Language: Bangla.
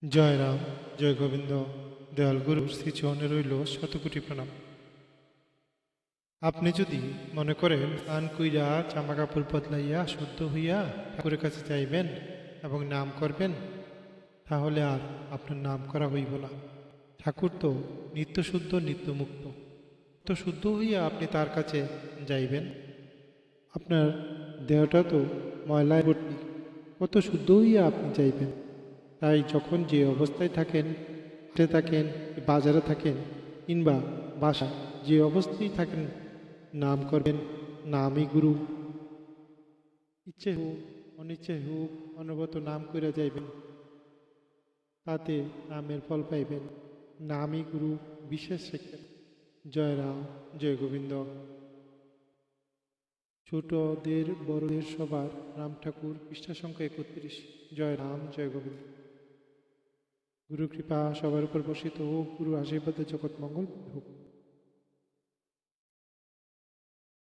জয় রাম, জয় গোবিন্দ। দয়াল গুরুর শ্রীচরণে রইল শতকোটি প্রণাম। আপনি যদি মনে করেন স্নান কইরা জামা কাপড় বদলাইয়া শুদ্ধ হইয়া ঠাকুরের কাছে যাইবেন এবং নাম করবেন, তাহলে আর আপনার নাম করা হইব না। ঠাকুর তো নিত্য শুদ্ধ নিত্য মুক্ত। তো শুদ্ধ হইয়া আপনি তার কাছে যাইবেন। আপনার দেহটা তো ময়লায় ভর্তি, কত শুদ্ধ হইয়া আপনি যাইবেন। তাই যখন যে অবস্থায় থাকেন, হাটে থাকেন, বাজারে থাকেন কিংবা বাসায়, যে অবস্থায় থাকেন নাম করবেন। নামই গুরু। ইচ্ছে হোক অনিচ্ছে হোক অনবরত নাম করে যাইবেন, তাতে নামের ফল পাইবেন। নামই গুরু, বিশেষ শিক্ষা। জয় রাম, জয় গোবিন্দ। ছোটদের বড়দের সবার রাম ঠাকুর, পৃষ্ঠা সংখ্যা 31। জয় রাম, জয় গোবিন্দ। গুরু কৃপা সবার উপর বর্ষিত হোক, গুরু আশীর্বাদে জগৎ মঙ্গল হোক।